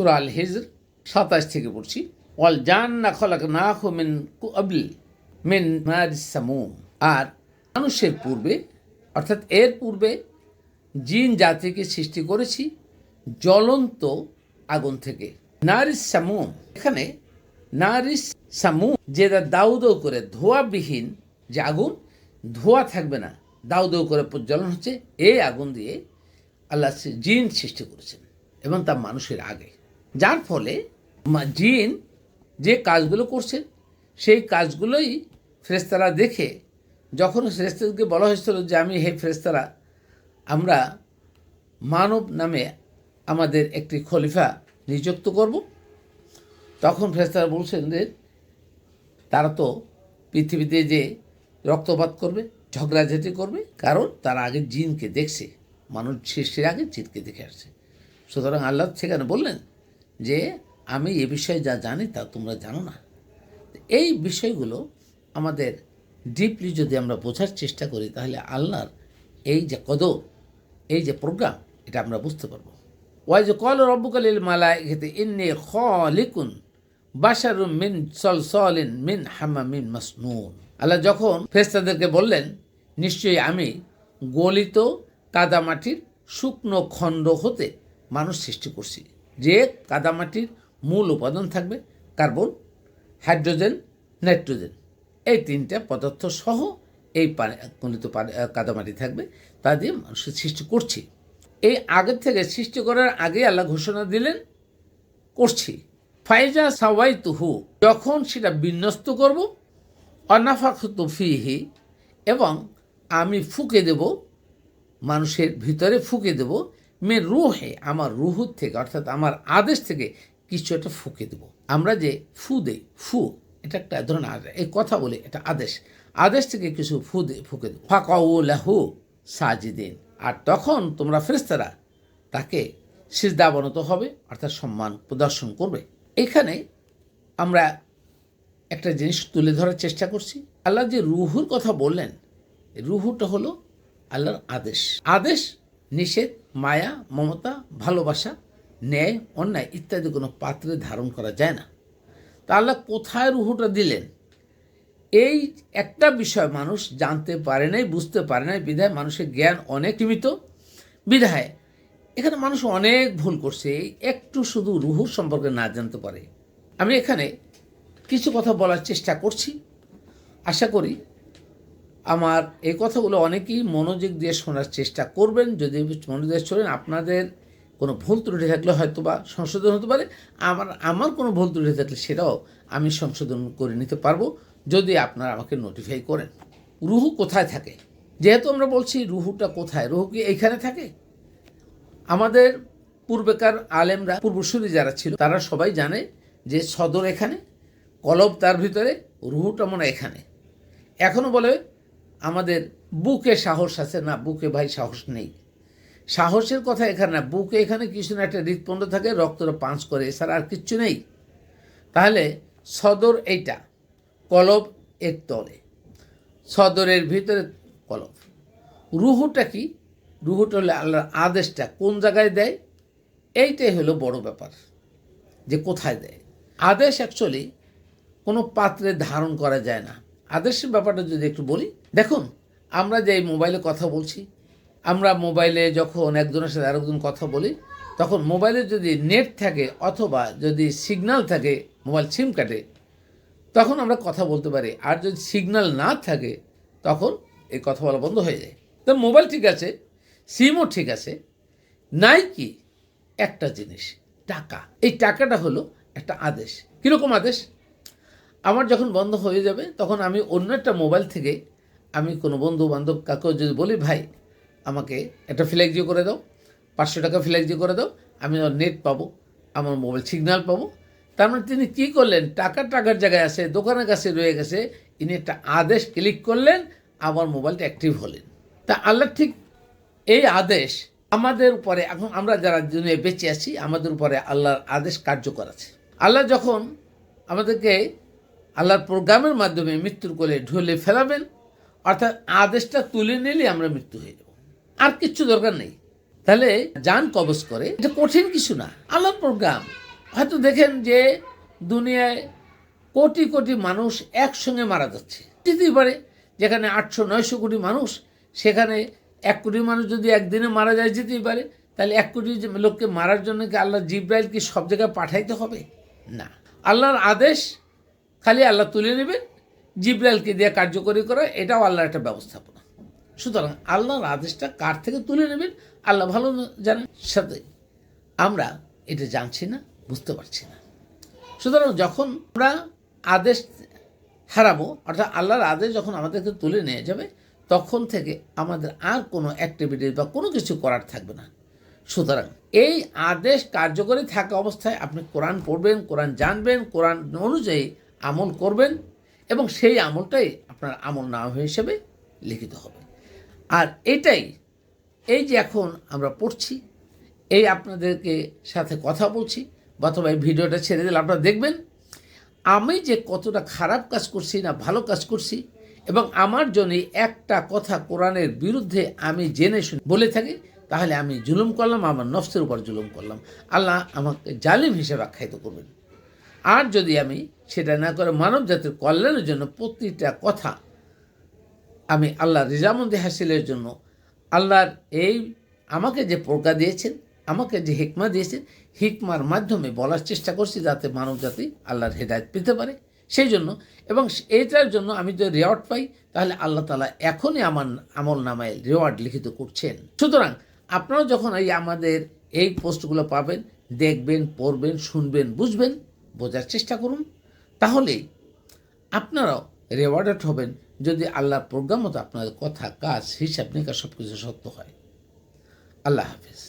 সূরা আল হিজর 27 থেকে পড়ছি। ওয়াল জান্না খলাকনাহু মিন ক্বাবল মিন নারিস সামুম। আর মানুষের পূর্বে অর্থাৎ এর পূর্বে জিন জাতিকে সৃষ্টি করেছি জ্বলন্ত আগুন থেকে। নারিস সামুম, এখানে নারিস সামুম যেটা দাউ দাউ করে ধোঁয়াবিহীন যে আগুন, ধোঁয়া থাকবে না, দাউ দাউ করে প্রজ্বলন হচ্ছে, এই আগুন দিয়ে আল্লাহ জিন সৃষ্টি করেছেন এবং তা মানুষের আগে। যার ফলে জিন যে কাজগুলো করছেন সেই কাজগুলোই ফেরেশতারা দেখে, যখন ফেরেশতাদেরকে বলা হয়েছিল যে আমি হে ফেরেশতারা, আমরা মানব নামে আমাদের একটি খলিফা নিযুক্ত করব, তখন ফেরেশতারা বলছেন যে তারা তো পৃথিবীতে যে রক্তপাত করবে, ঝগড়াঝাটি করবে, কারণ তারা আগে জিনকে দেখছে, মানুষ সৃষ্টির আগে জিনকে দেখে আসছে। সুতরাং আল্লাহ সেখানে বললেন যে আমি এ বিষয়ে যা জানি তা তোমরা জানো না। এই বিষয়গুলো আমাদের ডিপলি যদি আমরা বোঝার চেষ্টা করি, তাহলে আল্লাহর এই যে কদর, এই যে প্রোগ্রাম, এটা আমরা বুঝতে পারবো। ওয়াই যে কল রব্বুকা লিল মালাইকাতি ইন্নী খালিকুন বাশারুম মিন সলসলিন মিন হামামিন মাসনুন। আল্লাহ যখন ফেরেশতাদেরকে বললেন নিশ্চয়ই আমি গলিত কাদামাটির শুকনো খণ্ড হতে মানুষ সৃষ্টি করছি, যে কাদামাটির মূল উপাদান থাকবে কার্বন, হাইড্রোজেন, নাইট্রোজেন, এই তিনটা পদার্থ সহ এই গলিত কাদামাটি থাকবে, তা দিয়ে মানুষের সৃষ্টি করছি। এই আগের থেকে সৃষ্টি করার আগে আল্লাহ ঘোষণা দিলেন করছি। ফাইজা সাওয়াইতুহু, যখন সেটা বিন্যস্ত করব, অনাফাখতু ফিহি, এবং আমি ফুঁকে দেব, মানুষের ভিতরে ফুঁকে দেব, মে রুহে, আমার রুহুর থেকে, অর্থাৎ আমার আদেশ থেকে কিছু একটা ফুঁকে দেব। আমরা যে ফু দেই, ফু এটা একটা ধরনের আদেশ, এই কথা বলে এটা আদেশ, আদেশ থেকে কিছু ফুঁকে দেব। ফাকাউ লাহু সাজিদিন, আর তখন তোমরা ফেরেশতারা তাকে সিজদা অবনত হবে, অর্থাৎ সম্মান প্রদর্শন করবে। এখানে আমরা একটা জিনিস তুলে ধরার চেষ্টা করছি। আল্লাহ যে রুহুর কথা বললেন, রুহুটা হলো আল্লাহর আদেশ। আদেশ, নিষেধ, মায়া, মমতা, ভালোবাসা, ন্যায়, অন্যায় ইত্যাদি কোনো পাত্রে ধারণ করা যায় না। তা আল্লাহ কোথায় রুহুটা দিলেন, এই একটা বিষয় মানুষ জানতে পারে নাই, বুঝতে পারে নাই, বিধায় মানুষের জ্ঞান অনেক সীমিত, বিধায় এখানে মানুষ অনেক ভুল করছে, একটু শুধু রুহুর সম্পর্কে না জানতে পারে। আমি এখানে কিছু কথা বলার চেষ্টা করছি, আশা করি আমার এই কথাগুলো অনেকেই মনোযোগ দিয়ে শোনার চেষ্টা করবেন। যদি মনোযোগ দিয়ে শোনেন, আপনাদের কোনো ভুল ত্রুটি থাকলে হয়তো বা সংশোধন হতে পারে, আমার কোনো ভুল ত্রুটি থাকলে সেটাও আমি সংশোধন করে নিতে পারবো যদি আপনারা আমাকে নোটিফাই করেন। রুহু কোথায় থাকে, যেহেতু আমরা বলছি রুহুটা কোথায়, রুহু কি এইখানে থাকে? আমাদের পূর্বেকার আলেমরা, পূর্বসূরি যারা ছিল, তারা সবাই জানে যে সদর এখানে, কলব তার ভিতরে, রুহুটা মনে এখানে। এখনও বলে আমাদের বুকে সাহস আছে, না বুকে ভাই সাহস নেই। সাহসের কথা এখানে না, বুকে এখানে কিছু না একটা হৃৎপিণ্ড থাকে, রক্তটা পাঞ্চ করে, এছাড়া আর কিচ্ছু নেই। তাহলে সদর এইটা, কলব এর তলে, সদরের ভিতরে কলব। রুহুটা কি? রুহুটা হলে আল্লাহর আদেশটা কোন জায়গায় দেয়, এইটাই হলো বড় ব্যাপার, যে কোথায় দেয়। আদেশ অ্যাকচুয়ালি কোনো পাত্রে ধারণ করা যায় না। আদেশের ব্যাপারটা যদি একটু বলি, দেখুন আমরা যে মোবাইলে কথা বলছি, আমরা মোবাইলে যখন একজনের সাথে আরেকজন কথা বলি, তখন মোবাইলে যদি নেট থাকে অথবা যদি সিগন্যাল থাকে, মোবাইল সিম কাটে, তখন আমরা কথা বলতে পারি। আর যদি সিগন্যাল না থাকে তখন এই কথা বলা বন্ধ হয়ে যায়। তো মোবাইল ঠিক আছে, সিমও ঠিক আছে, নাই কি একটা জিনিস, টাকা। এই টাকাটা হলো একটা আদেশ। কীরকম আদেশ? আমার যখন বন্ধ হয়ে যাবে, তখন আমি অন্য একটা মোবাইল থেকে আমি কোনো বন্ধু বান্ধব কাকেও যদি বলি, ভাই আমাকে একটা ফ্ল্যাগ জিও করে দাও, 500 টাকা ফ্ল্যাগ জিও করে দাও, আমি নেট পাবো, আমার মোবাইল সিগন্যাল পাবো। তার মানে তিনি কী করলেন, টাকার জায়গায় আছে, দোকানের কাছে রয়ে গেছে, ইনি একটা আদেশ ক্লিক করলেন, আমার মোবাইলটা অ্যাক্টিভ হলেন। তা আল্লাহ ঠিক এই আদেশ আমাদের উপরে, এখন আমরা যারা দুনিয়ায় বেঁচে আছি, আমাদের উপরে আল্লাহর আদেশ কার্যকর আছে। আল্লাহ যখন আমাদেরকে আল্লাহর প্রোগ্রামের মাধ্যমে মৃত্যুর কোলে ঢলে ফেলাবেন, অর্থাৎ আদেশটা তুলে নিলে আমরা মৃত্যু হয়ে যাব, আর কিচ্ছু দরকার নেই। তাহলে জান কবজ করে, এটা কঠিন কিছু না, আল্লাহর প্রোগ্রাম। হয়তো দেখেন যে দুনিয়ায় কোটি কোটি মানুষ একসঙ্গে মারা যাচ্ছে, যেতেই পারে যেখানে 800-900 কোটি মানুষ, সেখানে 1 কোটি মানুষ যদি একদিনে মারা যায় যেতেই পারে। তাহলে 1 কোটি লোককে মারার জন্য কি আল্লাহ জিব্রাইল কি সব জায়গায় পাঠাইতে হবে? না, আল্লাহর আদেশ খালি আল্লাহ তুলে নেবেন, জিব্রাইলকে দিয়ে কার্যকরী করা, এটাও আল্লাহর একটা ব্যবস্থাপনা। সুতরাং আল্লাহর আদেশটা কার থেকে তুলে নেবেন আল্লাহ ভালো জানেন, সাথে আমরা এটা জানছি না, বুঝতে পারছি না। সুতরাং যখন আমরা আদেশ হারাবো, অর্থাৎ আল্লাহর আদেশ যখন আমাদেরকে তুলে নিয়ে যাবে, তখন থেকে আমাদের আর কোনো অ্যাক্টিভিটি বা কোনো কিছু করার থাকবে না। সুতরাং এই আদেশ কার্যকরী থাকা অবস্থায় আপনি কোরআন পড়বেন, কোরআন জানবেন, কোরআন অনুযায়ী আমল করবেন, এবং সেই আমলটাই আপনার আমল নামা হিসেবে লিখিত হবে। আর এটাই, এই যে এখন আমরা পড়ছি, এই আপনাদেরকে সাথে কথা বলছি, অথবা এই ভিডিওটা ছেড়ে দিলে আপনারা দেখবেন আমি যে কতটা খারাপ কাজ করছি না ভালো কাজ করছি, এবং আমার জন্য একটা কথা কোরআনের বিরুদ্ধে আমি জেনে শুনে বলে থাকি, তাহলে আমি জুলুম করলাম, আমার নফসের উপর জুলুম করলাম। আল্লাহ আমাকে জালিম হিসেবে আখ্যায়িত করবেন। আর যদি আমি সেটা না করে মানব জাতির কল্যাণের জন্য প্রতিটা কথা আমি আল্লাহর রিজামন্দি হাসিলের জন্য, আল্লাহর এই আমাকে যে প্রজ্ঞা দিয়েছেন, আমাকে যে হিকমা দিয়েছেন, হিকমার মাধ্যমে বলার চেষ্টা করছি যাতে মানব জাতি আল্লাহর হেদায়েত পেতে পারে। সেই জন্য, এবং এইটার জন্য আমি যদি রেওয়ার্ড পাই, তাহলে আল্লাহ তাআলা এখনই আমার আমল নামায় রেওয়ার্ড লিখিত করছেন। সুতরাং আপনারা যখন এই আমাদের এই পোস্টগুলো পাবেন, দেখবেন, পড়বেন, শুনবেন, বুঝবেন, বোঝার চেষ্টা করুন, তাহলেই আপনারাও রেওয়ার্ডেড হবেন, যদি আল্লাহর প্রজ্ঞা মতো আপনাদের কথা, কাজ, হিসাব নিকাশ সব কিছু সত্য হয়। আল্লাহ হাফেজ।